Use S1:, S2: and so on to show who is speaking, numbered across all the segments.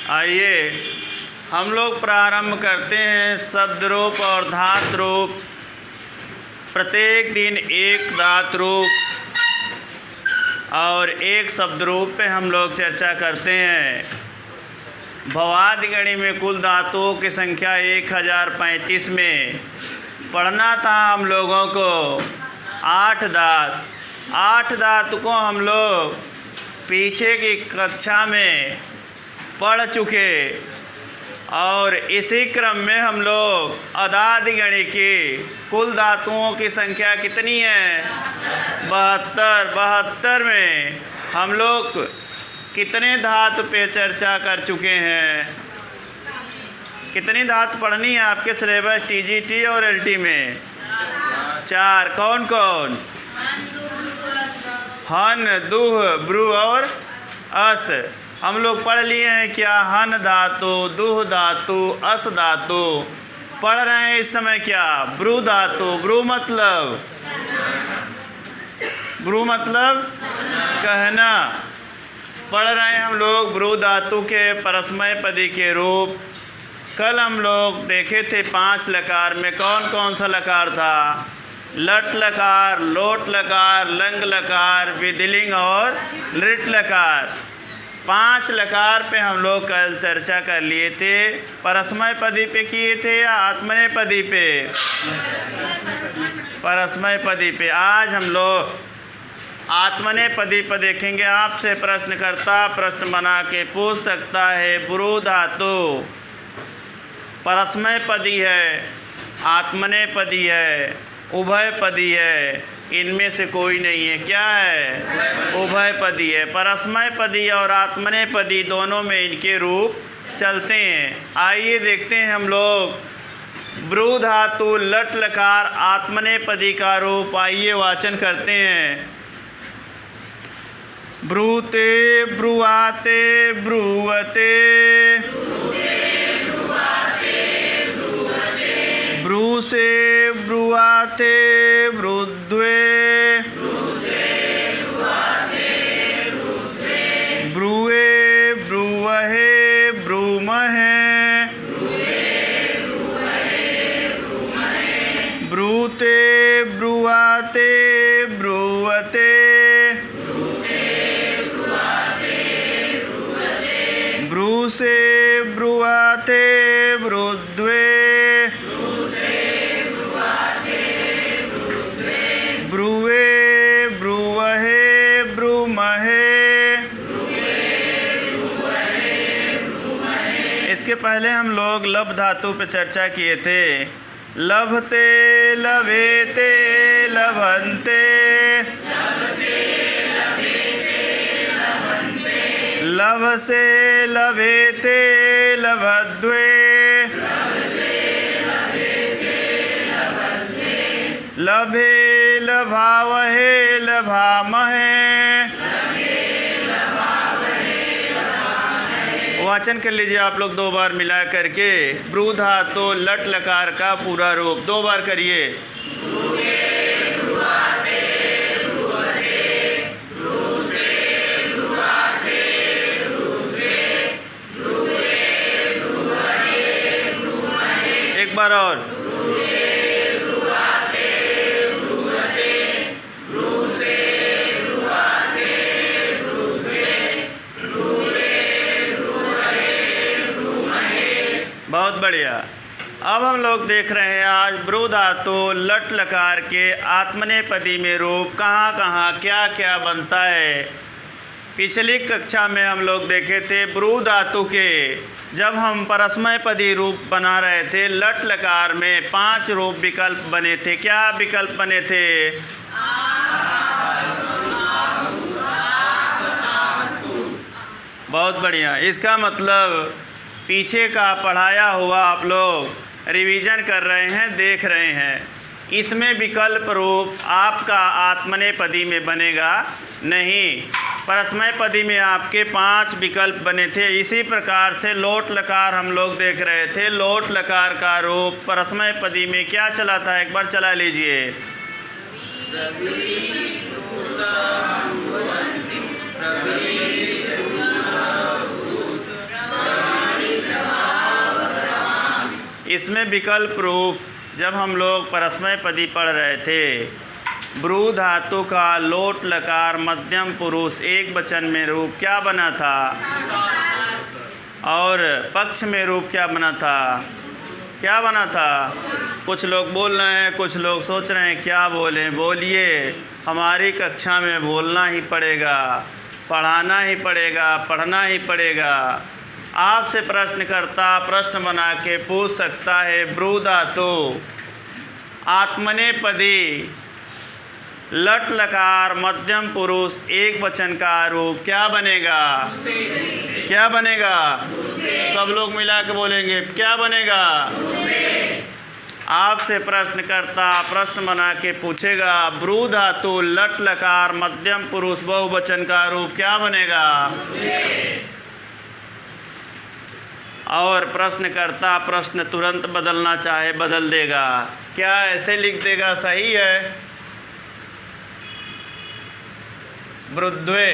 S1: आइए हम लोग प्रारंभ करते हैं शब्द रूप और धातु रूप। प्रत्येक दिन एक धातु रूप और एक शब्द रूप पे हम लोग चर्चा करते हैं। भवादि गणित में कुल धातुओं की संख्या 1035 में पढ़ना था हम लोगों को 8 धातु को हम लोग पीछे की कक्षा में पढ़ चुके और इसी क्रम में हम लोग अदादि गणित की कुल धातुओं की संख्या कितनी है 72 में हम लोग कितने धातु पे चर्चा कर चुके हैं। कितनी धातु पढ़नी है आपके सिलेबस टीजीटी और एलटी में? 4। कौन कौन? हन, दुह, ब्रू और अस। हम लोग पढ़ लिए हैं क्या? हन धातु, दुह धातु, अस धातु। पढ़ रहे हैं इस समय क्या? ब्रू धातु। ब्रू मतलब कहना। पढ़ रहे हैं हम लोग ब्रू धातु के परस्मय पदी के रूप। कल हम लोग देखे थे 5 लकार में कौन कौन सा लकार था? लट लकार, लोट लकार, लंग लकार, विधिलिंग और लृट लकार। 5 लकार पे हम लोग कल चर्चा कर लिए थे। परस्मय पदी पे किए थे या आत्मनेय पदी पे? परस्मय पदी पे। आज हम लोग आत्मनेय पदी पर देखेंगे। आपसे प्रश्नकर्ता प्रश्न बना के पूछ सकता है ब्रू धातु परस्मय पदी है, आत्मनेय पदी है, उभय पदी है, इनमें से कोई नहीं है। क्या है? उभय पदी है। परस्मय पदी और आत्मनेय पदी दोनों में इनके रूप चलते हैं। आइए देखते हैं हम लोग ब्रू धातु लट लकार आत्मनेय पदी का रूप। आइए वाचन करते हैं। ब्रूते, ब्रुआते, ब्रुवते, ब्रू से ब्रुआते, ब्रुद्वे, ब्रुए, ब्रुवहे, ब्रूमहे, ब्रूते, ब्रुआते, ब्रुवते, ब्रू से ब्रुआते, ब्रुद्वे, ब्रुवे, ब्रुवहे, ब्रूमहे। इसके पहले हम लोग लब धातु पे चर्चा किए थे। लभते, लभेते, लभन्ते, लभ से लभेते, लभद्वे, लभे, लभावहे, लभामहे। वाचन कर लीजिए आप लोग 2 बार मिला करके। ब्रू धातु लट लकार का पूरा रूप 2 बार करिए। एक बार और। बहुत बढ़िया। अब हम लोग देख रहे हैं आज ब्रू धातु लट लकार के आत्मनेय पदी में रूप कहाँ कहाँ क्या क्या बनता है। पिछली कक्षा में हम लोग देखे थे ब्रू धातु के जब हम परस्मय पदी रूप बना रहे थे लट लकार में 5 रूप विकल्प बने थे। क्या विकल्प बने थे? बहुत बढ़िया। इसका मतलब पीछे का पढ़ाया हुआ आप लोग रिवीजन कर रहे हैं, देख रहे हैं। इसमें विकल्प रूप आपका आत्मनेय पदी में बनेगा नहीं। परस्मय पदी में आपके 5 विकल्प बने थे। इसी प्रकार से लोट लकार हम लोग देख रहे थे। लोट लकार का रूप परस्मय पदी में क्या चला था? एक बार चला लीजिए। इसमें विकल्प रूप जब हम लोग परस्मैपदी पढ़ रहे थे, ब्रू धातु का लोट लकार मध्यम पुरुष एक वचन में रूप क्या बना था और पक्ष में रूप क्या बना था? क्या बना था? कुछ लोग बोल रहे हैं, कुछ लोग सोच रहे हैं क्या बोलें। बोलिए, हमारी कक्षा में बोलना ही पड़ेगा, पढ़ाना ही पड़ेगा, पढ़ना ही पड़ेगा। आपसे प्रश्नकर्ता प्रश्न बना के पूछ सकता है, ब्रू धातु आत्मनेपदी लट लकार मध्यम पुरुष एक वचन का रूप क्या बनेगा? क्या बनेगा? सब लोग मिला के बोलेंगे, क्या बनेगा? आपसे प्रश्नकर्ता प्रश्न बना के पूछेगा, ब्रू धातु लट लकार मध्यम पुरुष बहुवचन का रूप क्या बनेगा? और प्रश्नकर्ता प्रश्न तुरंत बदलना चाहे बदल देगा। क्या ऐसे लिख देगा सही है? वृद्धे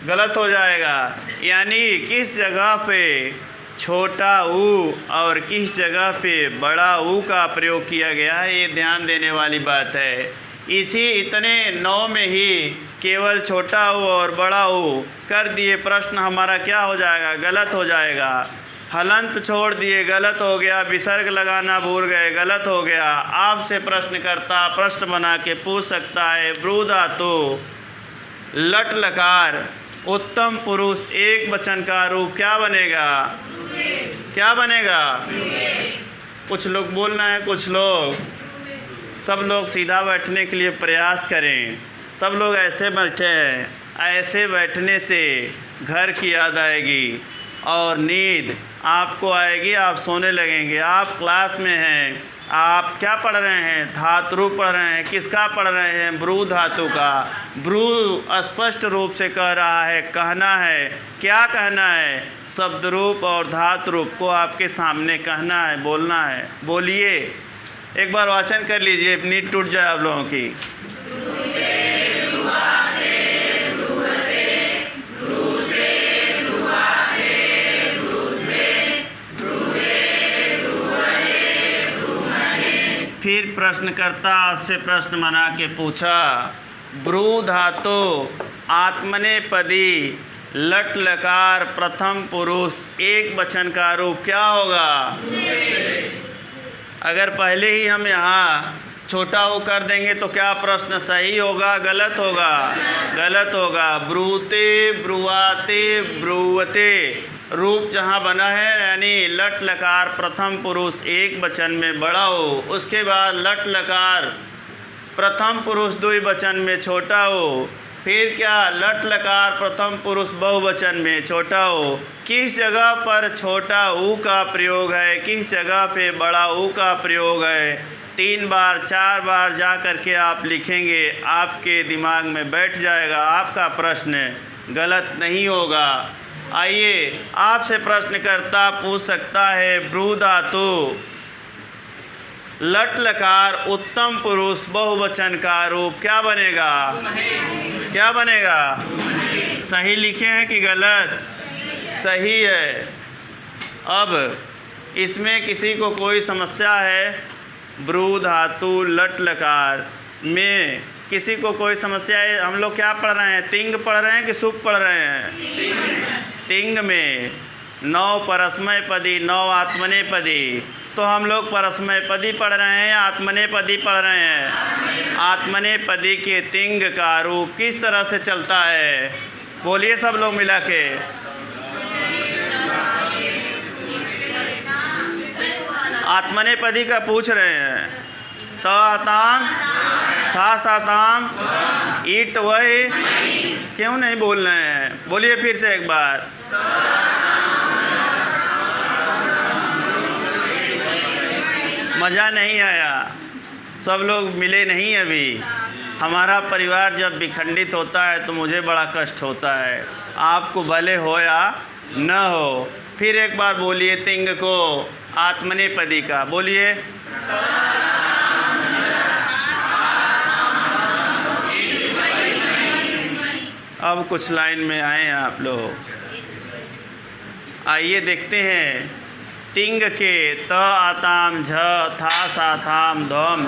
S1: गलत हो जाएगा। यानी किस जगह पे छोटा ऊ और किस जगह पे बड़ा ऊ का प्रयोग किया गया है, ये ध्यान देने वाली बात है। इसी इतने 9 में ही केवल छोटा ऊ और बड़ा ऊ कर दिए, प्रश्न हमारा क्या हो जाएगा? गलत हो जाएगा। हलंत छोड़ दिए, गलत हो गया। विसर्ग लगाना भूल गए, गलत हो गया। आपसे प्रश्नकर्ता प्रश्न बना के पूछ सकता है, ब्रू धातु लट लकार उत्तम पुरुष एक वचन का रूप क्या बनेगा? क्या बनेगा? कुछ लोग बोल रहे हैं, कुछ लोग। सब लोग सीधा बैठने के लिए प्रयास करें। सब लोग ऐसे बैठे हैं। ऐसे बैठने से घर की याद आएगी और नींद आपको आएगी, आप सोने लगेंगे। आप क्लास में हैं, आप क्या पढ़ रहे हैं? धातु पढ़ रहे हैं। किसका पढ़ रहे हैं? ब्रू धातु का। ब्रू स्पष्ट रूप से कह रहा है, कहना है। क्या कहना है? शब्द रूप और धातु रूप को आपके सामने कहना है, बोलना है। बोलिए, एक बार वाचन कर लीजिए, नींद टूट जाए आप लोगों की। फिर प्रश्नकर्ता आपसे प्रश्न बना के पूछा, ब्रू धातु आत्मनेपदी लट लकार प्रथम पुरुष एक वचन का रूप क्या होगा? अगर पहले ही हम यहाँ छोटा हो कर देंगे तो क्या प्रश्न सही होगा, गलत होगा? गलत होगा। ब्रूते, ब्रुआते, ब्रुवते रूप जहाँ बना है, यानी लट लकार प्रथम पुरुष एक वचन में बड़ा हो, उसके बाद लट लकार प्रथम पुरुष द्विवचन में छोटा हो, फिर क्या लट लकार प्रथम पुरुष बहुवचन में छोटा हो। किस जगह पर छोटा ऊ का प्रयोग है, किस जगह पे बड़ा ऊ का प्रयोग है, 3 बार 4 बार जा कर के आप लिखेंगे, आपके दिमाग में बैठ जाएगा। आपका प्रश्न गलत नहीं होगा। आइए, आपसे प्रश्नकर्ता पूछ सकता है, ब्रू धातु लट लकार उत्तम पुरुष बहुवचन का रूप क्या बनेगा? क्या बनेगा? सही लिखे हैं कि गलत? सही है। अब इसमें किसी को कोई समस्या है? ब्रू धातु लट लकार में किसी को कोई समस्या है? हम लोग क्या पढ़ रहे हैं? तिंग पढ़ रहे हैं कि सुप पढ़ रहे हैं? तिंग में 9 परस्मैपदी 9 आत्मनेपदी। तो हम लोग परस्मैपदी पढ़ रहे हैं या आत्मनेपदी पढ़ रहे हैं? आत्मनेपदी के तिंग का रूप किस तरह से चलता है? बोलिए सब लोग मिला के। आत्मनेपदी का पूछ रहे हैं। त आताम, था साताम, ईट वही, क्यों नहीं बोल रहे हैं? बोलिए फिर से एक बार। मज़ा नहीं आया, सब लोग मिले नहीं अभी। हमारा परिवार जब विखंडित होता है तो मुझे बड़ा कष्ट होता है, आपको भले हो या न हो। फिर एक बार बोलिए तिंग को आत्मनेपदी का, बोलिए। अब कुछ लाइन में आए हैं आप लोग। आइए देखते हैं तिंग के त आताम झ था साथाम धम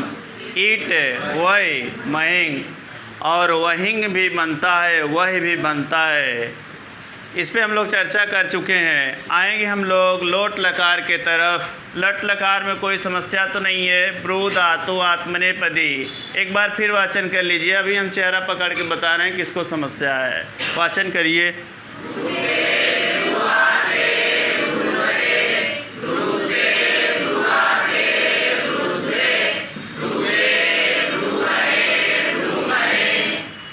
S1: ईट वह महिंग, और वहिंग भी बनता है, वह भी बनता है। इस पे हम लोग चर्चा कर चुके हैं। आएंगे हम लोग लोट लकार के तरफ। लट लकार में कोई समस्या तो नहीं है। ब्रू धातु आत्मनेपदी। एक बार फिर वाचन कर लीजिए। अभी हम चेहरा पकड़ के बता रहे हैं किसको समस्या है। वाचन करिए।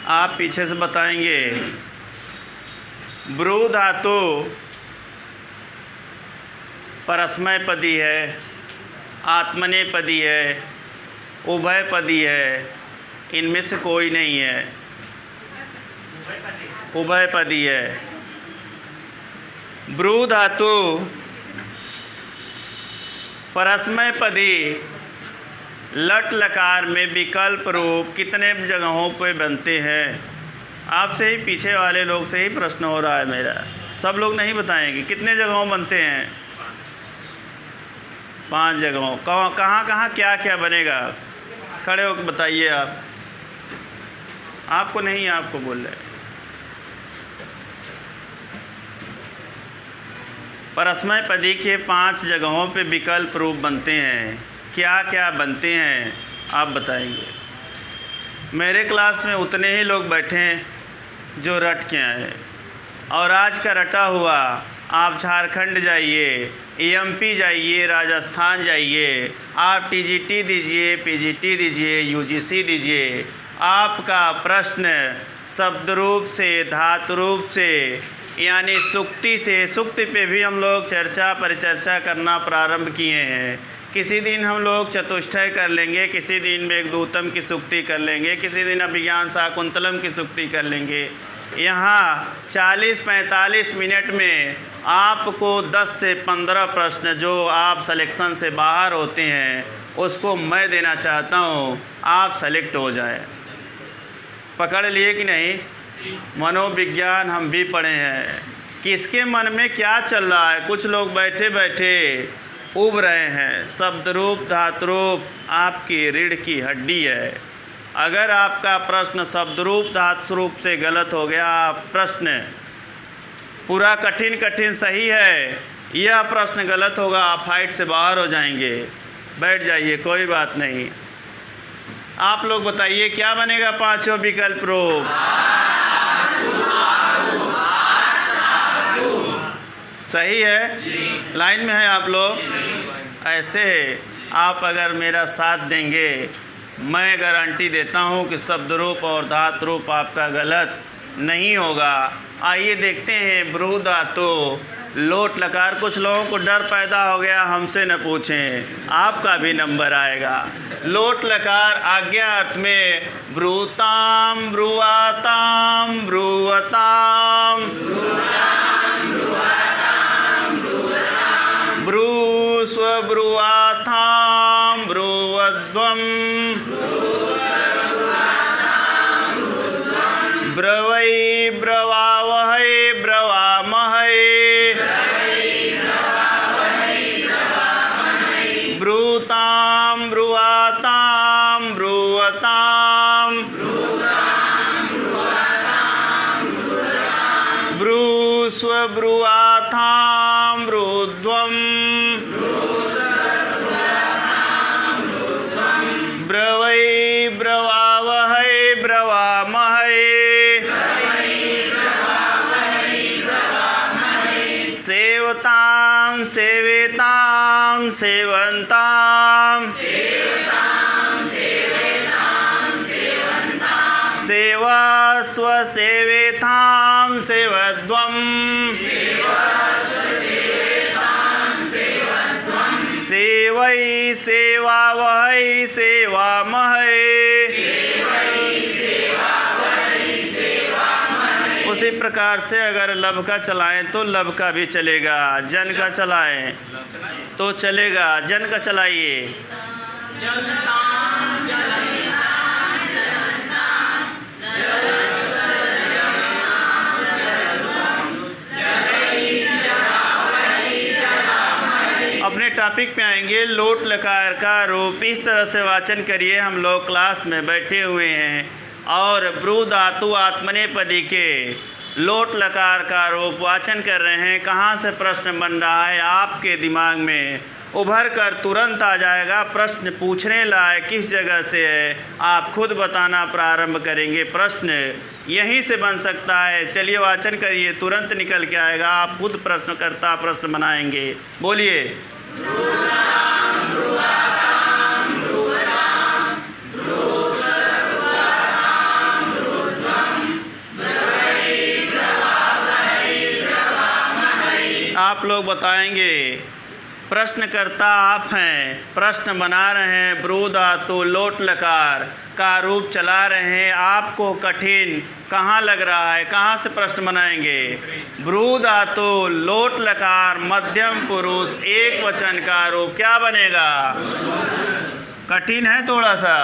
S1: आप पीछे से बताएंगे। ब्रू धातु परस्मय पदी है, आत्मनेपदी है, उभय पदी है, इनमें से कोई नहीं है। उभय पदी है। ब्रू धातु परस्मय पदी लट लकार में विकल्प रूप कितने जगहों पे बनते हैं? आपसे ही, पीछे वाले लोग से ही प्रश्न हो रहा है मेरा। सब लोग नहीं बताएंगे कितने जगहों बनते हैं। 5 जगहों। कहाँ कहाँ क्या क्या बनेगा? खड़े होकर बताइए आप। आपको नहीं, आपको बोल रहे। परस्मय पदी के 5 जगहों पे विकल्प रूप बनते हैं। क्या क्या बनते हैं आप बताएंगे। मेरे क्लास में उतने ही लोग बैठे हैं जो रट के आए, और आज का रटा हुआ आप झारखंड जाइए, एमपी जाइए, राजस्थान जाइए, आप टीजीटी दीजिए, पीजीटी दीजिए, यूजीसी दीजिए। आपका प्रश्न शब्द रूप से, धातु रूप से, यानी सुक्ति से, सुक्ति पे भी हम लोग परिचर्चा करना प्रारंभ किए हैं। किसी दिन हम लोग चतुष्टय कर लेंगे, किसी दिन मेघदूतम की सुक्ति कर लेंगे, किसी दिन अभिज्ञान शाकुंतलम की सुक्ति कर लेंगे। यहाँ 40-45 मिनट में आपको 10 से 15 प्रश्न जो आप सिलेक्शन से बाहर होते हैं उसको मैं देना चाहता हूँ, आप सेलेक्ट हो जाएं। पकड़ लिए कि नहीं? मनोविज्ञान हम भी पढ़े हैं। किसके मन में क्या चल रहा है? कुछ लोग बैठे बैठे उब रहे हैं। शब्द रूप, धातु रूप आपकी रीढ़ की हड्डी है। अगर आपका प्रश्न शब्द रूप, धातु रूप से गलत हो गया, प्रश्न पूरा कठिन सही है, यह प्रश्न गलत होगा, आप फाइट से बाहर हो जाएंगे। बैठ जाइए, कोई बात नहीं। आप लोग बताइए क्या बनेगा 5 विकल्प रूप? सही है? लाइन में है आप लोग? ऐसे आप अगर मेरा साथ देंगे, मैं गारंटी देता हूँ कि शब्द रूप और धातु रूप आपका गलत नहीं होगा। आइए देखते हैं ब्रू धातु लोट लकार। कुछ लोगों को डर पैदा हो गया, हमसे न पूछें, आपका भी नंबर आएगा। लोट लकार आज्ञा अर्थ में ब्रूताम, ब्रुआताम, ब्रुवताम, ब्रू स्वब्रुआथाम, ब्रुवध्वम, ब्रवै ब्रवावहै, ब्रवामहै, ब्रूताम, ब्रुआताम, ब्रुवताम, ब्रू स्वब्रुआथाम, ब्रुध्वम, ब्रवै ब्रवावहै, ब्रवामहै, सेवताम, सेवेताम, सेवन्ताम, सेवा स्वसेवेताम, सेवध्वम, सेवै सेवावहै, सेवामहै। उसी प्रकार से अगर लब का चलाएं तो लब का भी चलेगा, जन का चलाएं तो चलेगा, जन का चलाइए। अब टॉपिक पे आएंगे, लोट लकार का रूप। इस तरह से वाचन करिए। हम लोग क्लास में बैठे हुए हैं और ब्रू धातु आत्मनेपदी के लोट लकार का रूप वाचन कर रहे हैं। कहाँ से प्रश्न बन रहा है आपके दिमाग में उभर कर तुरंत आ जाएगा। प्रश्न पूछने लायक किस जगह से है आप खुद बताना प्रारंभ करेंगे। प्रश्न यहीं से बन सकता है। चलिए वाचन करिए, तुरंत निकल के आएगा। आप खुद प्रश्नकर्ता प्रश्न बनाएंगे। बोलिए। आप लोग बताएंगे। प्रश्नकर्ता आप हैं, प्रश्न बना रहे हैं, ब्रू धातु लोट लकार का रूप चला रहे हैं। आपको कठिन कहाँ लग रहा है? कहाँ से प्रश्न बनाएंगे? ब्रू धातु लोट लकार मध्यम पुरुष एक वचन का रूप क्या बनेगा? कठिन है थोड़ा सा।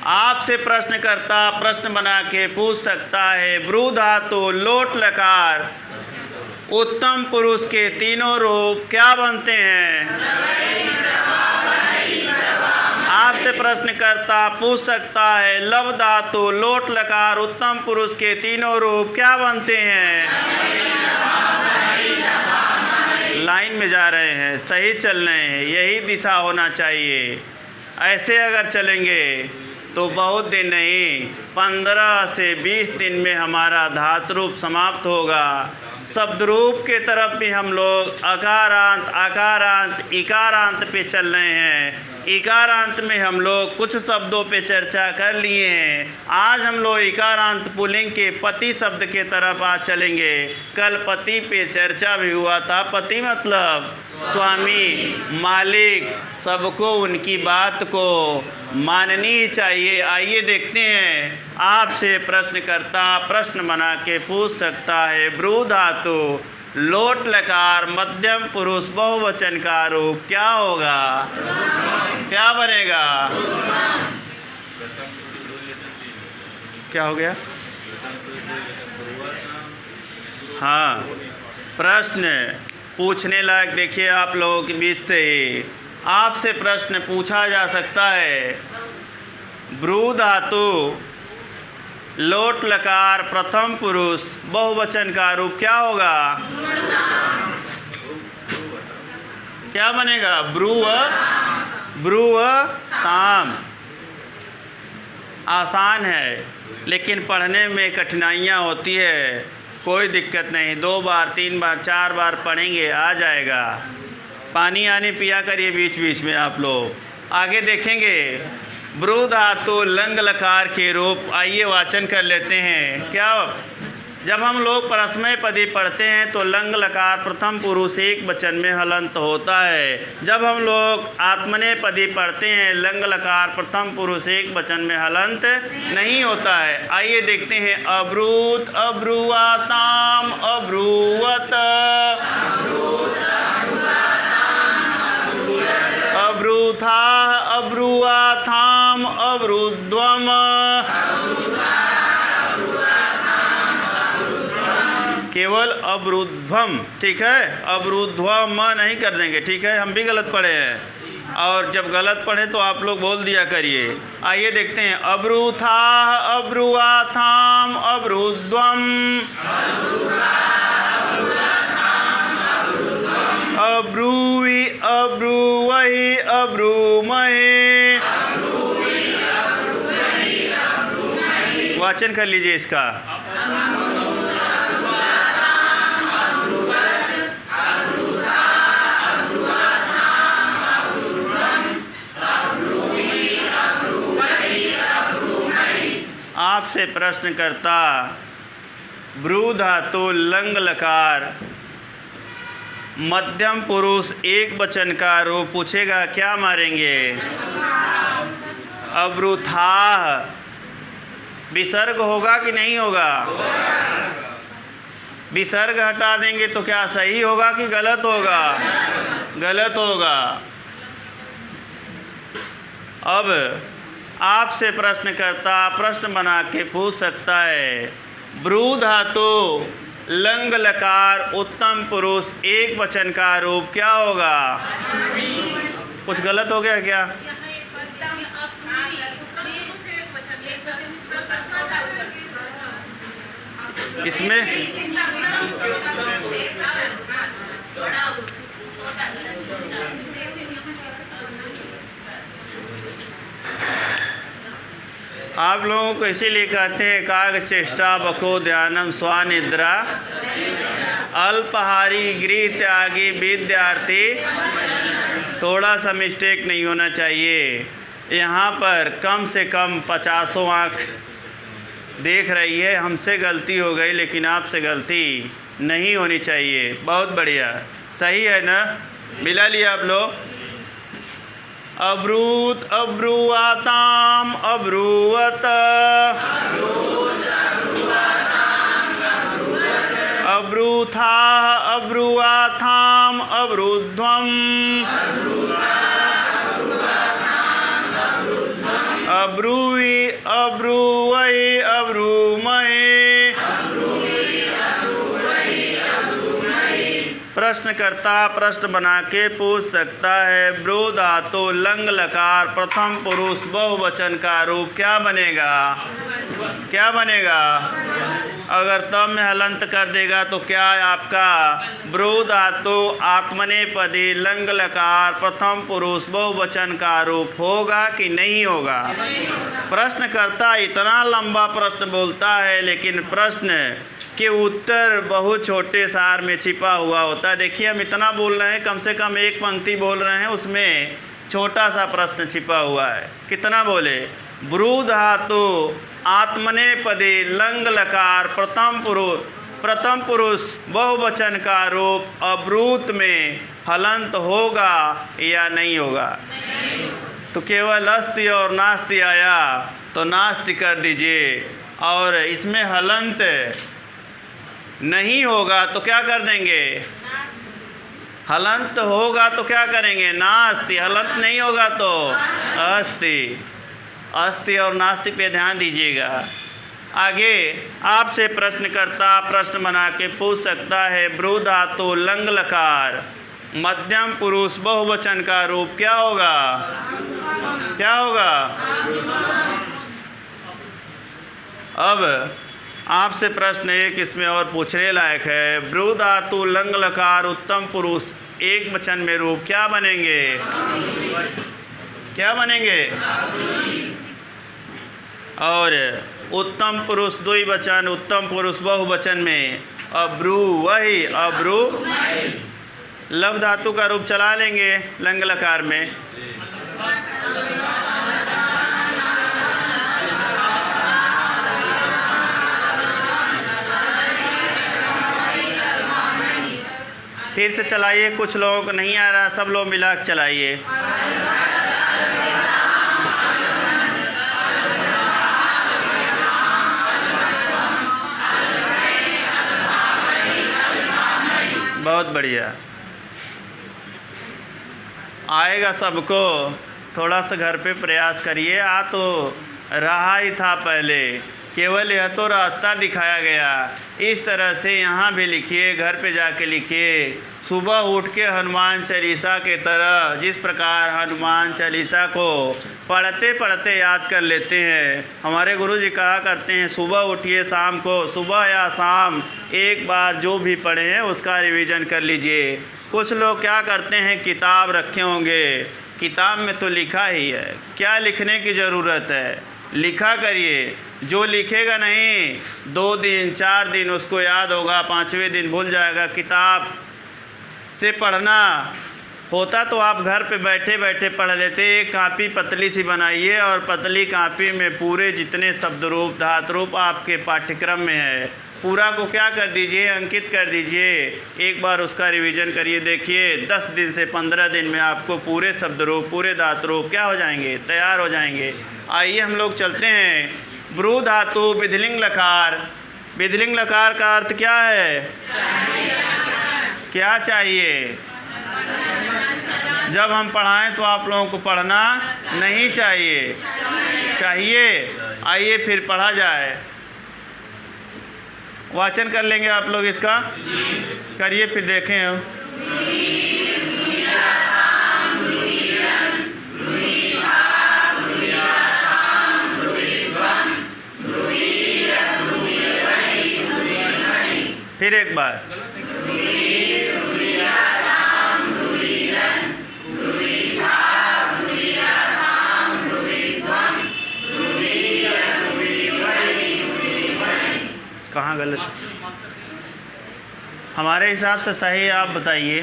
S1: आपसे प्रश्नकर्ता प्रश्न बना के पूछ सकता है, ब्रू धातु लोट लकार उत्तम पुरुष के तीनों रूप क्या बनते हैं? आपसे प्रश्नकर्ता पूछ सकता है, लव धातु लोट लकार उत्तम पुरुष के तीनों रूप क्या बनते हैं? लाइन में जा रहे हैं, सही चल रहे हैं, यही दिशा होना चाहिए। ऐसे अगर चलेंगे तो बहुत दिन नहीं, 15 से 20 दिन में हमारा धातु रूप समाप्त होगा। शब्द रूप के तरफ भी हम लोग अकारांत, आकारांत, इकारांत पे चल रहे हैं। इकारांत में हम लोग कुछ शब्दों पे चर्चा कर लिए हैं। आज हम लोग इकारांत पुल्लिंग के पति शब्द के तरफ आज चलेंगे। कल पति पे चर्चा भी हुआ था। पति मतलब स्वामी, मालिक, सबको उनकी बात को माननी चाहिए। आइए देखते हैं। आपसे प्रश्नकर्ता प्रश्न बना के पूछ सकता है, ब्रू धातु लोट लकार मध्यम पुरुष बहुवचन का रूप क्या होगा? क्या बनेगा? क्या हो गया? हाँ, प्रश्न पूछने लायक। देखिए आप लोगों के बीच से ही आपसे प्रश्न पूछा जा सकता है, ब्रू धातु लोट लकार प्रथम पुरुष बहुवचन का रूप क्या होगा? क्या बनेगा? ब्रुवताम। आसान है लेकिन पढ़ने में कठिनाइयाँ होती है। कोई दिक्कत नहीं, 2 बार 3 बार 4 बार पढ़ेंगे, आ जाएगा। पानी आने पिया करिए बीच बीच में आप लोग। आगे देखेंगे ब्रू धातु लंग लकार के रूप। आइए वाचन कर लेते हैं। क्या जब हम लोग परस्मय पदी पढ़ते हैं तो लंग लकार प्रथम पुरुष एक वचन में हलंत होता है। जब हम लोग आत्मनेपदी पढ़ते हैं लंग लकार प्रथम पुरुष एक वचन में हलंत नहीं होता है। आइए देखते हैं। अब्रूत, अब्रुवाताम, अब्रुवत, अब्रूथा, अब्रुवाथाम, अब्रुद्वम, केवल अब्रुध्वम। ठीक है, अब्रुध्वम नहीं कर देंगे। ठीक है, हम भी गलत पढ़े हैं और जब गलत पढ़े तो आप लोग बोल दिया करिए। आइए देखते हैं। अब्रूथा, अब्रुवाथाम, अब्रुद्वम, अब्रुवी, अब्रुवहि, अब्रुमहि। वाचन कर लीजिए इसका। आपसे प्रश्नकर्ता ब्रू धातु लंग लकार मध्यम पुरुष एक वचन का रूप पूछेगा, क्या मारेंगे? अब्रुथाह। विसर्ग होगा कि नहीं होगा? विसर्ग हटा देंगे तो क्या सही होगा कि गलत होगा? गलत होगा। अब आपसे प्रश्नकर्ता प्रश्न बना के पूछ सकता है, ब्रू धातु लंग लकार उत्तम पुरुष एक वचन का रूप क्या होगा? कुछ गलत हो गया क्या? इसमें आप लोगों को इसीलिए कहते हैं एकाग्र चेष्टा बको ध्यानम स्वानिद्रा अल्पहारी गृह त्यागी विद्यार्थी। थोड़ा सा मिस्टेक नहीं होना चाहिए। यहाँ पर कम से कम 50 आँख देख रही है। हमसे गलती हो गई लेकिन आपसे गलती नहीं होनी चाहिए। बहुत बढ़िया, सही है ना? मिला लिया आप लोग? अब्रूत अब्रुवाताम अब्रुवत अब्रूथा अब्रुवाथाम अब्रुध्वम अब्रुवी अब्रुवै अब्रुमय। प्रश्नकर्ता प्रश्न बना के पूछ सकता है ब्रू धातु लंग लकार प्रथम पुरुष बहुवचन का रूप क्या बनेगा? क्या बनेगा? अगर तम में हलंत कर देगा तो क्या है आपका? ब्रू धातु आत्मनेपदी लंग लकार प्रथम पुरुष बहुवचन का रूप होगा कि नहीं होगा? प्रश्नकर्ता इतना लंबा प्रश्न बोलता है लेकिन प्रश्न के उत्तर बहुत छोटे सार में छिपा हुआ होता है। देखिए हम इतना बोल रहे हैं, कम से कम एक पंक्ति बोल रहे हैं, उसमें छोटा सा प्रश्न छिपा हुआ है। कितना बोले? ब्रू धातु आत्मनेपदी लंग लकार प्रथम पुरुष बहुवचन का रूप अब्रूत में हलंत होगा या नहीं होगा? तो केवल अस्ति और नास्ति आया तो नास्ति कर दीजिए, और इसमें हलंत नहीं होगा तो क्या कर देंगे? हलंत होगा तो क्या करेंगे? नास्ति। हलंत नहीं होगा तो अस्ति। अस्ति और नास्ति पे ध्यान दीजिएगा। आगे आपसे प्रश्नकर्ता प्रश्न बना के पूछ सकता है ब्रू धातु लंग लकार मध्यम पुरुष बहुवचन का रूप क्या होगा? क्या होगा? अब आपसे प्रश्न एक इसमें और पूछने लायक है। ब्रू धातु लंग लकार उत्तम पुरुष एक वचन में रूप क्या बनेंगे? क्या बनेंगे? और उत्तम पुरुष द्विवचन उत्तम पुरुष बहुवचन में अब्रू वही अब्रू लव धातु का रूप चला लेंगे लंग लकार में। फिर से चलाइए, कुछ लोगों को नहीं आ रहा, सब लोग मिला के चलाइए। बहुत बढ़िया, आएगा सबको। थोड़ा सा घर पे प्रयास करिए। आ तो रहा ही था पहले, केवल यह तो रास्ता दिखाया गया। इस तरह से यहाँ भी लिखिए, घर पे जाके लिखिए। सुबह उठ के हनुमान चालीसा के तरह, जिस प्रकार हनुमान चालीसा को पढ़ते पढ़ते याद कर लेते हैं। हमारे गुरुजी कहा करते हैं सुबह उठिए, शाम को सुबह या शाम एक बार जो भी पढ़े हैं उसका रिवीजन कर लीजिए। कुछ लोग क्या करते हैं, किताब रखे होंगे, किताब में तो लिखा ही है, क्या लिखने की ज़रूरत है? लिखा करिए। जो लिखेगा नहीं 2 दिन 4 दिन उसको याद होगा, 5वें दिन भूल जाएगा। किताब से पढ़ना होता तो आप घर पे बैठे बैठे पढ़ लेते। एक कापी पतली सी बनाइए और पतली कापी में पूरे जितने शब्द रूप धातु रूप आपके पाठ्यक्रम में है पूरा को क्या कर दीजिए, अंकित कर दीजिए। एक बार उसका रिवीजन करिए। देखिए 10 दिन से 15 दिन में आपको पूरे शब्द रूप पूरे धातु रूप क्या हो जाएंगे, तैयार हो जाएंगे। आइए हम लोग चलते हैं। ब्रू धातु विधिलिंग लकार। विधिलिंग लकार का अर्थ क्या है? क्या चाहिए? जब हम पढ़ाएं तो आप लोगों को पढ़ना नहीं चाहिए, चाहिए। आइए फिर पढ़ा जाए। वाचन कर लेंगे आप लोग इसका? करिए फिर देखें हम। फिर एक बार। कहाँ गलत? हमारे हिसाब से सही आप बताइए।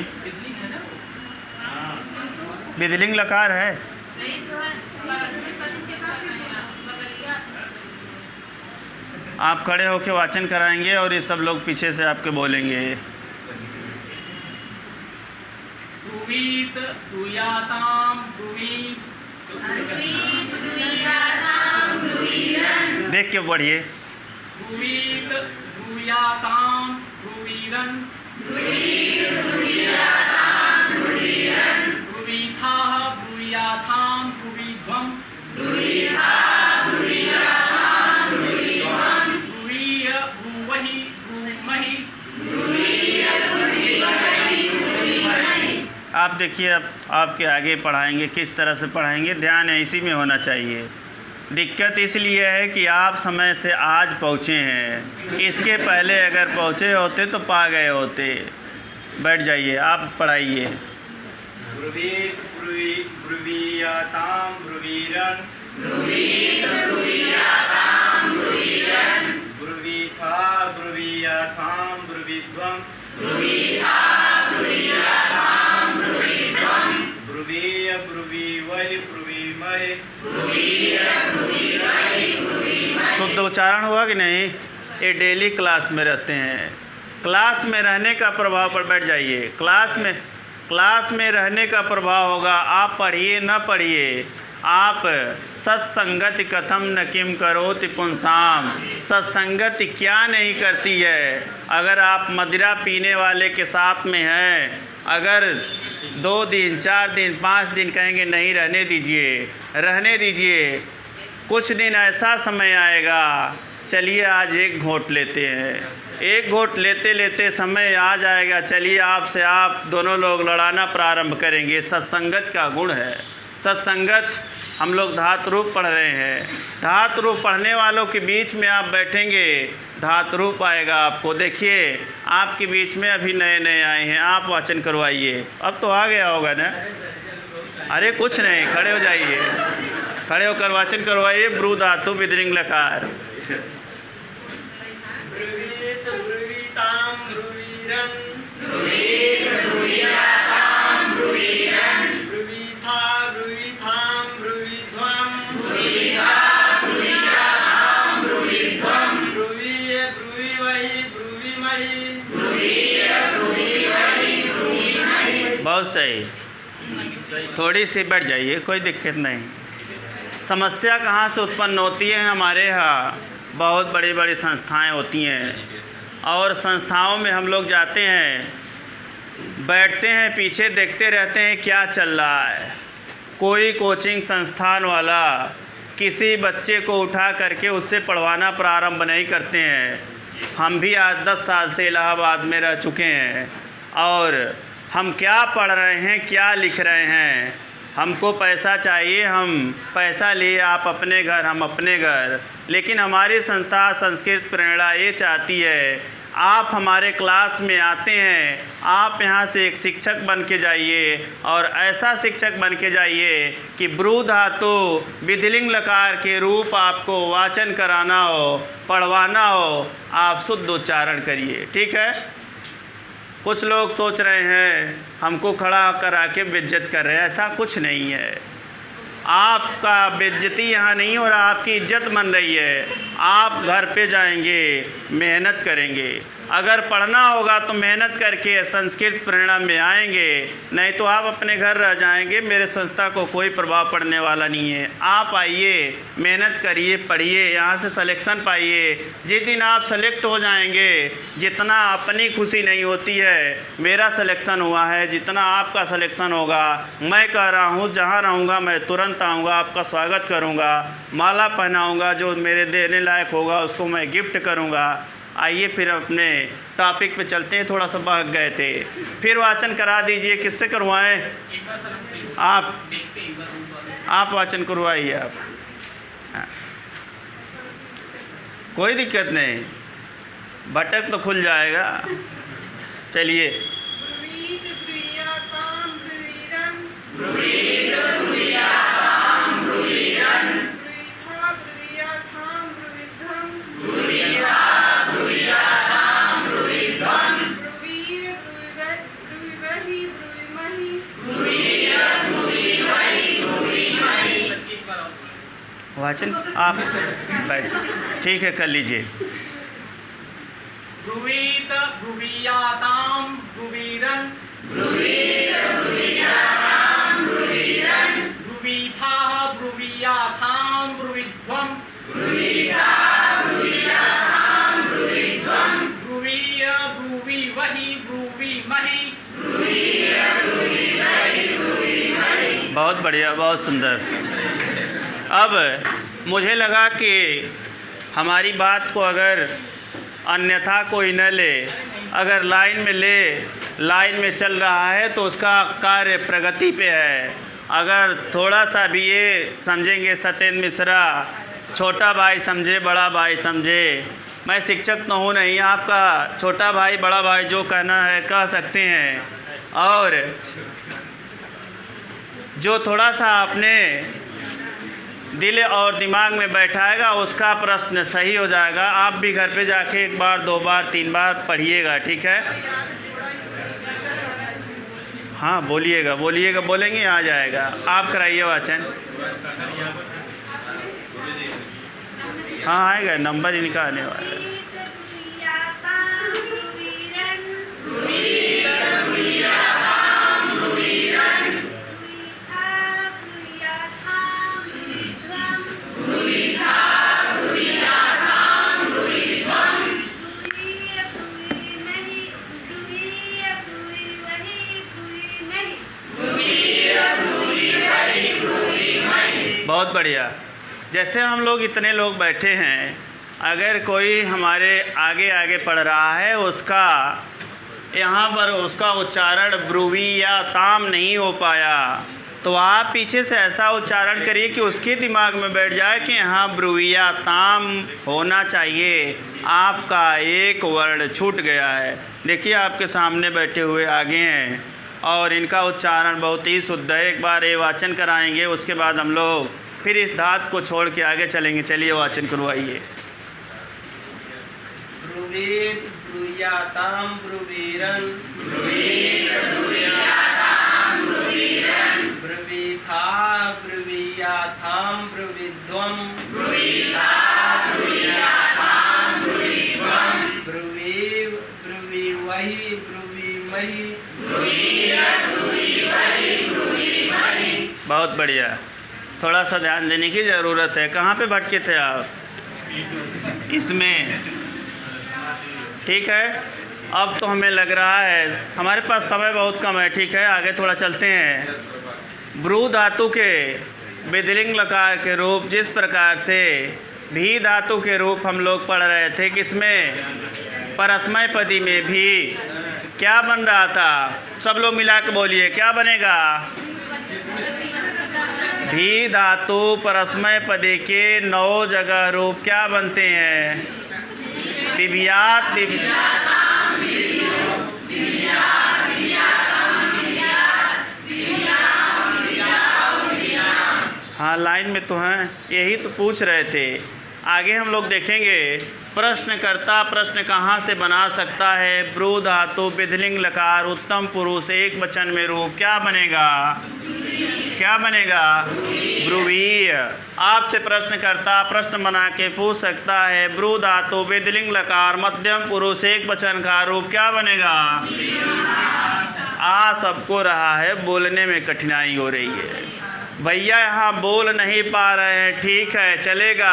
S1: विधिलिंग लकार है। आप खड़े होकर वाचन कराएंगे और ये सब लोग पीछे से आपके बोलेंगे।
S2: ब्रुवीत ब्रूयाताम ब्रुवीत।
S1: देख के पढ़िए।
S2: ब्रुवीत ब्रूयाताम ब्रुवीरन। ब्रुवीथाः ब्रूयाथाम ब्रुवीध्वम्। ब्रूवीय ब्रूवहि ब्रूमहि।
S1: आप देखिए, अब आपके आगे पढ़ाएंगे, किस तरह से पढ़ाएंगे, ध्यान इसी में होना चाहिए। दिक्कत इसलिए है कि आप समय से आज पहुँचे हैं, इसके पहले अगर पहुँचे होते तो पा गए होते। बैठ जाइए, आप पढ़ाइए।
S3: ब्रुवीत ब्रुवीयाताम ब्रुवीरन। ब्रुवीथा ब्रुवीयाताम ब्रुवीध्वम्। ब्रुवीय ब्रुवीवहि ब्रुवीमहि।
S1: शुद्ध उच्चारण हुआ कि नहीं? ये डेली क्लास में रहते हैं। क्लास में रहने का प्रभाव पर बैठ जाइए। क्लास में रहने का प्रभाव होगा। आप पढ़िए न पढ़िए, आप सत्संगति कथम न किम करोति पुंसाम। सत्संगति क्या नहीं करती है। अगर आप मदिरा पीने वाले के साथ में हैं, अगर 2 दिन 4 दिन 5 दिन कहेंगे नहीं, रहने दीजिए, रहने दीजिए। कुछ दिन ऐसा समय आएगा, चलिए आज एक घोंट लेते हैं। एक घोंट लेते लेते समय आ जाएगा, चलिए आपसे आप दोनों लोग लड़ाना प्रारंभ करेंगे। सत्संगत का गुण है। सत्संगत हम लोग धातु रूप पढ़ रहे हैं। धातु रूप पढ़ने वालों के बीच में आप बैठेंगे, धातु रूप आएगा आपको। देखिए, आपके बीच में अभी नए नए आए हैं, आप वाचन करवाइए। अब तो आ गया होगा ना? अरे कुछ नहीं, खड़े हो जाइए, खड़े होकर वाचन करवाइए। ब्रू धातु विधिलिंग लकार।
S3: ब्रुवीत ब्रुवीताम ब्रुवीरन। ब्रुवीथा ब्रुवीथाम ब्रुवीध्वम्। ब्रुवीय ब्रुवीवहि ब्रुवीमहि।
S1: बहुत सही। थोड़ी सी बैठ जाइए, कोई दिक्कत नहीं। समस्या कहाँ से उत्पन्न होती है? हमारे यहाँ बहुत बड़ी बड़ी संस्थाएं होती हैं, और संस्थाओं में हम लोग जाते हैं, बैठते हैं, पीछे देखते रहते हैं क्या चल रहा है। कोई कोचिंग संस्थान वाला किसी बच्चे को उठा करके उससे पढ़वाना प्रारंभ नहीं करते हैं। हम भी आज 10 साल से इलाहाबाद में रह चुके हैं, और हम क्या पढ़ रहे हैं, क्या लिख रहे हैं। हमको पैसा चाहिए, हम पैसा लिए, आप अपने घर, हम अपने घर। लेकिन हमारी संस्था संस्कृत प्रेरणा ये चाहती है, आप हमारे क्लास में आते हैं, आप यहाँ से एक शिक्षक बन के जाइए, और ऐसा शिक्षक बन के जाइए कि ब्रू धातु विधिलिंग लकार के रूप आपको वाचन कराना हो, पढ़वाना हो, आप शुद्ध उच्चारण करिए। ठीक है? कुछ लोग सोच रहे हैं हमको खड़ा करा के बेइज्जत कर रहे हैं, ऐसा कुछ नहीं है। आपका बेइज्जती यहाँ नहीं हो रहा, आपकी इज्जत बन रही है। आप घर पे जाएंगे, मेहनत करेंगे। अगर पढ़ना होगा तो मेहनत करके संस्कृत प्रेरणा में आएंगे, नहीं तो आप अपने घर रह जाएंगे। मेरे संस्था को कोई प्रभाव पड़ने वाला नहीं है। आप आइए, मेहनत करिए, पढ़िए, यहाँ से सिलेक्शन पाइए। जिस दिन आप सेलेक्ट हो जाएंगे, जितना अपनी खुशी नहीं होती है, मेरा सिलेक्शन हुआ है, जितना आपका सिलेक्शन होगा, मैं कह रहा हूँ जहाँ रहूँगा मैं तुरंत आऊँगा, आपका स्वागत करूँगा, माला पहनाऊँगा, जो मेरे देने लायक होगा उसको मैं गिफ्ट करूँगा। आइए फिर अपने टॉपिक पे चलते हैं, थोड़ा सा भाग गए थे। फिर वाचन करा दीजिए, किससे करवाएं?
S2: एक बार सर
S1: आप
S2: देखते हैं एक बार ऊपर।
S1: आप वाचन करवाइए आप। हाँ। कोई दिक्कत नहीं, भटक तो खुल जाएगा। चलिए।
S2: एक बार और बोलो।
S1: वाचन आप बैठ, ठीक है, कर लीजिए।
S2: ब्रुवीत ब्रुवीयातां ब्रुवीरन् ब्रुवीथाः ब्रुवीयाथां ब्रुविध्वं ब्रुवीय ब्रुवीवहि ब्रुवीमहि।
S1: बहुत बढ़िया, बहुत सुंदर। अब मुझे लगा कि हमारी बात को अगर अन्यथा कोई न ले, अगर लाइन में चल रहा है तो उसका कार्य प्रगति पे है। अगर थोड़ा सा भी ये समझेंगे, सत्येंद्र मिश्रा छोटा भाई समझे बड़ा भाई समझे, मैं शिक्षक तो हूँ नहीं, आपका छोटा भाई बड़ा भाई जो कहना है कह सकते हैं। और जो थोड़ा सा अपने दिल और दिमाग में बैठाएगा उसका प्रश्न सही हो जाएगा। आप भी घर पे जाके एक बार, दो बार, तीन बार पढ़िएगा, ठीक है? हाँ, बोलिएगा, बोलेंगे आ जाएगा। आप कराइए वाचन। हाँ, आएगा, नंबर इनका आने वाला है। बहुत बढ़िया। जैसे हम लोग इतने लोग बैठे हैं, अगर कोई हमारे आगे पढ़ रहा है, उसका यहाँ पर उसका उच्चारण ब्रुवी या ताम नहीं हो पाया, तो आप पीछे से ऐसा उच्चारण करिए कि उसके दिमाग में बैठ जाए कि यहाँ ब्रुवी या ताम होना चाहिए। आपका एक वर्ण छूट गया है। देखिए, आपके सामने बैठे हुए आगे हैं और इनका उच्चारण बहुत ही शुद्ध है। एक बार ये वाचन कराएंगे, उसके बाद हम लोग फिर इस धात को छोड़ के आगे चलेंगे। चलिए वाचन करवाइए।
S3: ब्रुवीत ब्रुयातां ब्रुवीरन् ब्रुवीथा ब्रुवीयाथां ब्रुविध्वं ब्रुवीव ब्रुवीवहि ब्रुवीमहि।
S1: बहुत बढ़िया। थोड़ा सा ध्यान देने की ज़रूरत है। कहाँ पे भटके थे आप? इसमें, ठीक है। अब तो हमें लग रहा है हमारे पास समय बहुत कम है, ठीक है, आगे थोड़ा चलते हैं। ब्रू धातु के विधिलिंग लकार के रूप, जिस प्रकार से भी धातु के रूप हम लोग पढ़ रहे थे, किसमें? परस्मय पदी में भी क्या बन रहा था? सब लोग मिला के बोलिए, क्या बनेगा? भी धातु परस्मय पदे के 9 जगह रूप क्या बनते हैं? विभियात, हाँ, लाइन में तो हैं, यही तो पूछ रहे थे। आगे हम लोग देखेंगे प्रश्नकर्ता प्रश्न कहाँ से बना सकता है। ब्रू धातु विधिलिंग लकार उत्तम पुरुष एक वचन में रूप क्या बनेगा? क्या बनेगा? ब्रुवीय। आपसे प्रश्नकर्ता प्रश्न बना के पूछ सकता है, ब्रू धातु विधिलिंग लकार मध्यम पुरुष एक वचन का रूप क्या बनेगा? आ सबको रहा है, बोलने में कठिनाई हो रही है भैया, यहाँ बोल नहीं पा रहे हैं, ठीक है, चलेगा।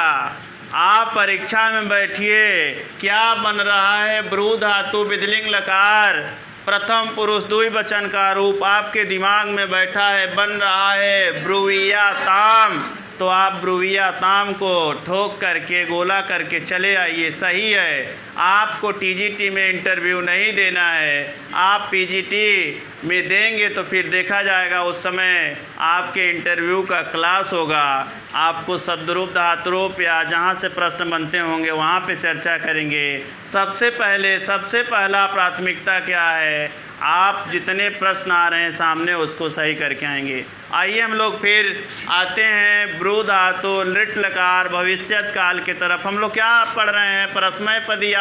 S1: आप परीक्षा में बैठिए, क्या बन रहा है? ब्रू धातु विधिलिंग लकार प्रथम पुरुष द्विवचन का रूप आपके दिमाग में बैठा है, बन रहा है ब्रुविया ताम। तो आप ब्रुविया ताम को ठोक करके गोला करके चले आइए, सही है। आपको टीजीटी में इंटरव्यू नहीं देना है, आप पीजीटी में देंगे तो फिर देखा जाएगा, उस समय आपके इंटरव्यू का क्लास होगा, आपको शब्दरूप धातुरूप या जहाँ से प्रश्न बनते होंगे वहाँ पे चर्चा करेंगे। सबसे पहला प्राथमिकता क्या है, आप जितने प्रश्न आ रहे हैं सामने उसको सही करके आएंगे। आइए हम लोग फिर आते हैं ब्रू धातु लिट लकार भविष्यत काल की तरफ। हम लोग क्या पढ़ रहे हैं, परस्मैपदी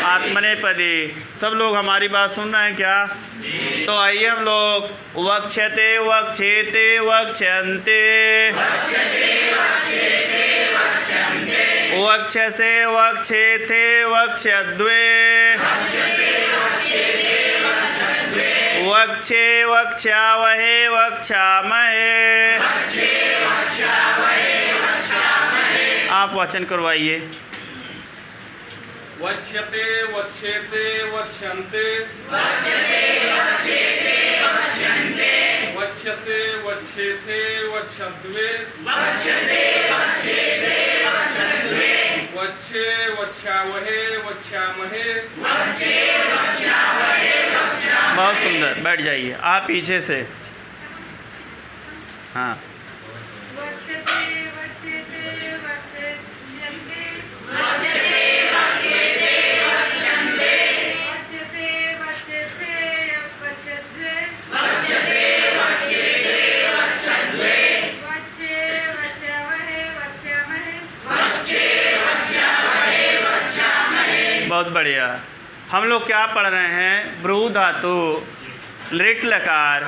S1: आत्मनेपदी। सब लोग हमारी बात सुन रहे हैं क्या? तो आइए हम लोग वक्षते वक्षेते वक्षन्ते, वक्षसे वक्षेते वक्षद्वे, वक्षे वक्षावहे वक्षामहे। आप वचन करवाइए।
S4: वक्ष्यते वक्ष्येते वक्ष्यन्ते, वक्ष्यसे वक्ष्येते वक्ष्यद्वे, वक्षे वक्षावहे वक्षामहे।
S1: बहुत सुंदर, बैठ जाइए आप पीछे से। हाँ, बहुत बढ़िया। हम लोग क्या पढ़ रहे हैं, भ्रू धातु लिट लकार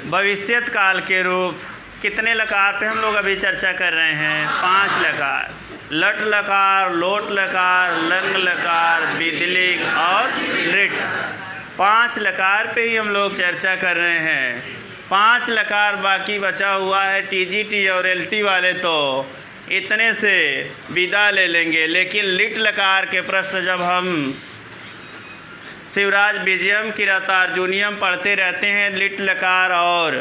S1: भविष्यत काल के रूप। कितने लकार पे हम लोग अभी चर्चा कर रहे हैं? 5 लकार, लट लकार, लोट लकार, लंग लकार, विदलिक और लिट। 5 लकार पे ही हम लोग चर्चा कर रहे हैं। 5 लकार बाकी बचा हुआ है। टीजीटी और एलटी वाले तो इतने से विदा ले लेंगे, लेकिन लिट लकार के प्रश्न जब हम शिवराज विजयम किरातार्जुनियम पढ़ते रहते हैं, लिट लकार और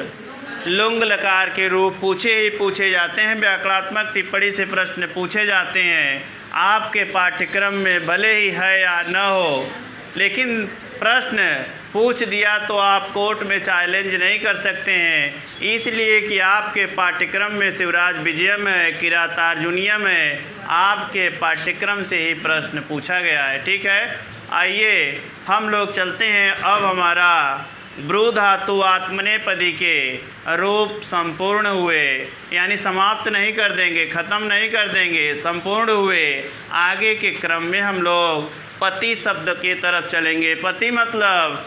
S1: लुंग लकार के रूप पूछे जाते हैं। व्याकरणात्मक टिप्पणी से प्रश्न पूछे जाते हैं। आपके पाठ्यक्रम में भले ही है या न हो, लेकिन प्रश्न पूछ दिया तो आप कोर्ट में चैलेंज नहीं कर सकते हैं, इसलिए कि आपके पाठ्यक्रम में शिवराज विजयम है, किरातार्जुनियम है, आपके पाठ्यक्रम से ही प्रश्न पूछा गया है। ठीक है, आइए हम लोग चलते हैं। अब हमारा ब्रू धातु आत्मनेपदी के रूप संपूर्ण हुए, यानी समाप्त नहीं कर देंगे, ख़त्म नहीं कर देंगे, संपूर्ण हुए। आगे के क्रम में हम लोग पति शब्द की तरफ चलेंगे। पति मतलब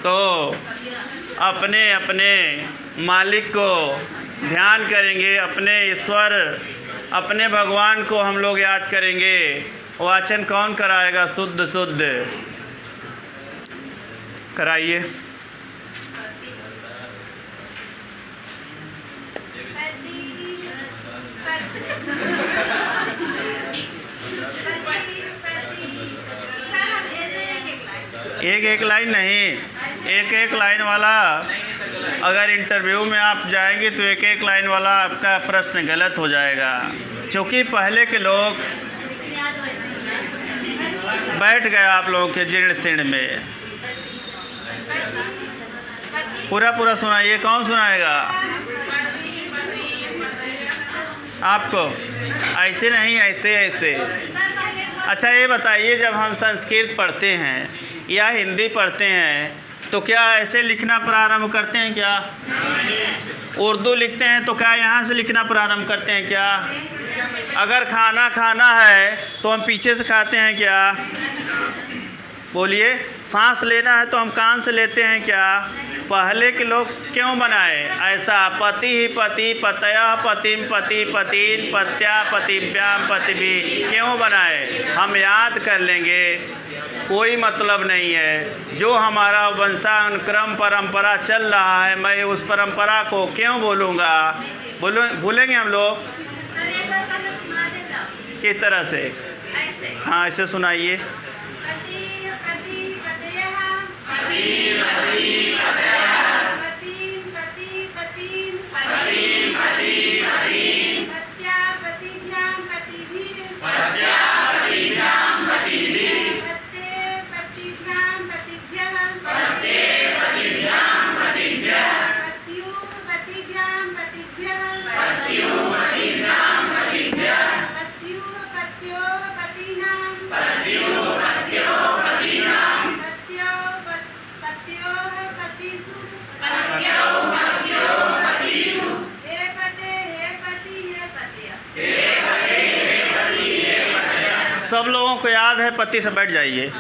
S1: तो अपने अपने मालिक को ध्यान करेंगे, अपने ईश्वर, अपने भगवान को हम लोग याद करेंगे। वाचन कौन कराएगा? शुद्ध शुद्ध कराइए। एक लाइन नहीं, एक लाइन वाला। अगर इंटरव्यू में आप जाएंगे तो एक लाइन वाला आपका प्रश्न गलत हो जाएगा, क्योंकि पहले के लोग बैठ गए आप लोगों के जीर्ण शीर्ण में। पूरा सुनाइए। कौन सुनाएगा? आपको? ऐसे नहीं, ऐसे। अच्छा ये बताइए, जब हम संस्कृत पढ़ते हैं या हिंदी पढ़ते हैं तो क्या ऐसे लिखना प्रारंभ करते हैं क्या? उर्दू लिखते हैं तो क्या यहाँ से लिखना प्रारंभ करते हैं क्या? अगर खाना खाना है तो हम पीछे से खाते हैं क्या? बोलिए। सांस लेना है तो हम कान से लेते हैं क्या? पहले के लोग क्यों बनाए ऐसा? पति ही पति, पतया पतिम पति, पतिन पत्या पतिभ्याम पतिभि क्यों बनाए? हम याद कर लेंगे, कोई मतलब नहीं है। जो हमारा वंशानुक्रम परंपरा चल रहा है, मैं उस परंपरा को क्यों भूलूँगा? भूलेंगे हम लोग? किस तरह से? हाँ, ऐसे सुनाइए। सब लोगों को याद है पति से बैठ जाइए।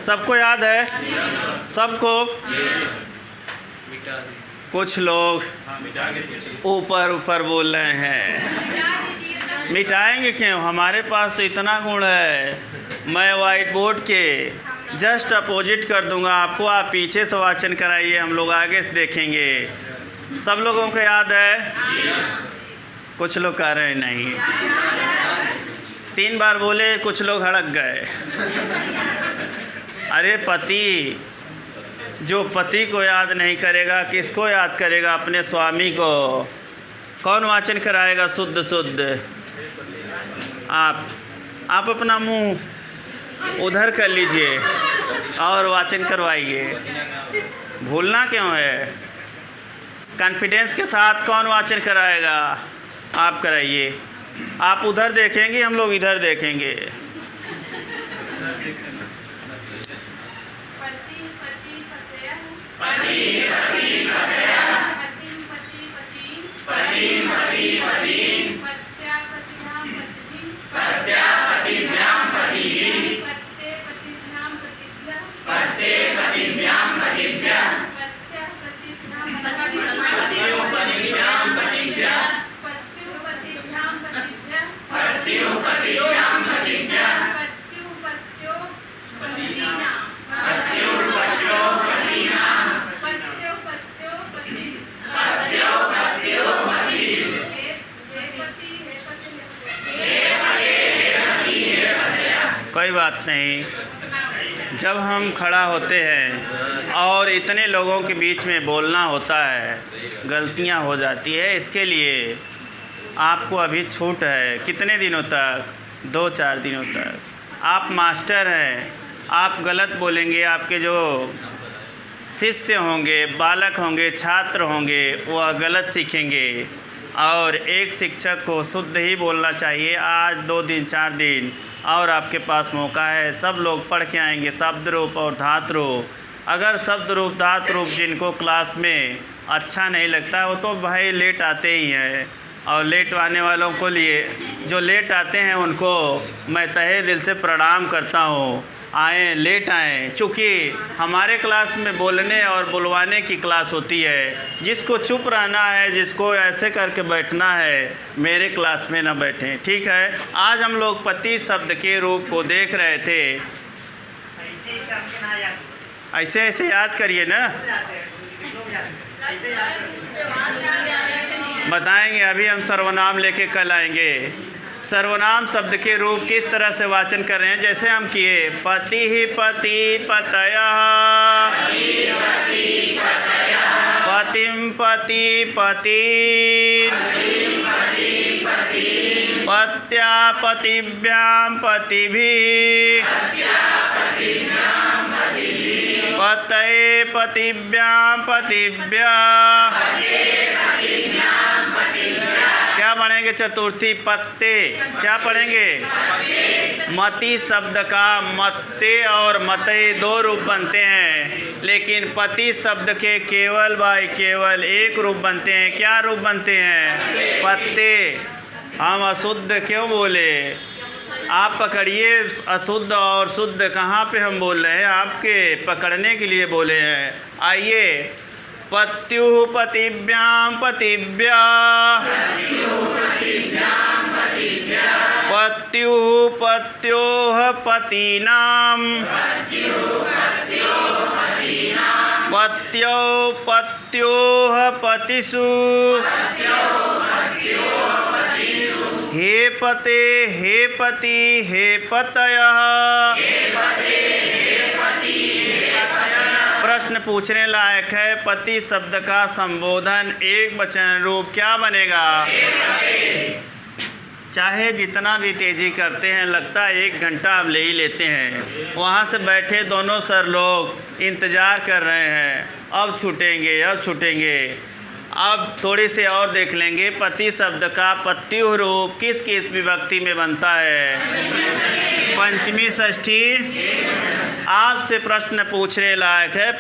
S1: सबको याद है? सबको?
S3: मिटा दे।
S1: कुछ लोग ऊपर ऊपर बोल रहे हैं। मिटाएंगे क्यों? हमारे पास तो इतना गुण है, मैं वाइट बोर्ड के जस्ट अपोजिट कर दूंगा आपको। आप पीछे से वाचन कराइए, हम लोग आगे से देखेंगे। सब लोगों को याद है? कुछ लोग कह रहे हैं नहीं। 3 बार बोले, कुछ लोग हड़क गए। अरे पति, जो पति को याद नहीं करेगा किसको याद करेगा? अपने स्वामी को। कौन वाचन कराएगा शुद्ध शुद्ध? आप अपना मुंह उधर कर लीजिए और वाचन करवाइए। भूलना क्यों है? कॉन्फिडेंस के साथ कौन वाचन कराएगा? आप कराइए। आप उधर देखेंगे, हम लोग इधर देखेंगे। कोई बात नहीं। जब हम खड़ा होते हैं और इतने लोगों के बीच में बोलना होता है, गलतियां हो जाती है। इसके लिए आपको अभी छूट है। कितने दिनों तक? 2-4 दिनों तक। आप मास्टर हैं, आप गलत बोलेंगे, आपके जो शिष्य होंगे, बालक होंगे, छात्र होंगे, वह गलत सीखेंगे। और एक शिक्षक को शुद्ध ही बोलना चाहिए। आज 2 दिन 4 दिन और आपके पास मौका है। सब लोग पढ़ के आएंगे शब्द रूप और धातु रूप। अगर शब्द रूप धातु रूप जिनको क्लास में अच्छा नहीं लगता, वो तो भाई लेट आते ही हैं। और लेट आने वालों को लिए, जो लेट आते हैं उनको मैं तहे दिल से प्रणाम करता हूँ। आएँ, लेट आएँ, चूँकि हमारे क्लास में बोलने और बुलवाने की क्लास होती है। जिसको चुप रहना है, जिसको ऐसे करके बैठना है, मेरे क्लास में ना बैठें, ठीक है? आज हम लोग पति शब्द के रूप को देख रहे थे। ऐसे ऐसे याद करिए ना, बताएंगे। अभी हम सर्वनाम लेके कल आएंगे। सर्वनाम शब्द के रूप किस तरह से वाचन कर रहे हैं? जैसे हम किए, पति ही पति पतयः, पतिम पति पतिन्, पत्या पतिभ्यां पतिभिः, पतये पतिभ्यां पतिभ्यः। क्या पढ़ेंगे? चतुर्थी पत्ते। क्या पढ़ेंगे? मति शब्द का मत्ते और मतये 2 रूप बनते हैं, लेकिन पति शब्द के केवल बाई केवल 1 रूप बनते हैं। क्या रूप बनते हैं? पत्ते। हम अशुद्ध क्यों बोले? आप पकड़िए, अशुद्ध और शुद्ध कहाँ पे हम बोल रहे हैं? आपके पकड़ने के लिए बोले हैं। आइए, पत्युः पतिभ्यां पतिभ्यः, पत्युः पत्योः पतीनां, पत्यो पत्योः पतिषु, हे पते हे पति हे पतयः। प्रश्न पूछने लायक है। पति शब्द का संबोधन एक वचन रूप क्या बनेगा? चाहे जितना भी तेज़ी करते हैं, लगता है 1 घंटा हम ले ही लेते हैं। वहाँ से बैठे दोनों सर लोग इंतज़ार कर रहे हैं, अब छूटेंगे अब छूटेंगे। अब थोड़ी से और देख लेंगे। पति शब्द का पत्युः रूप किस किस विभक्ति में बनता है? पंचमी षष्ठी। आपसे प्रश्न पूछने लायक है।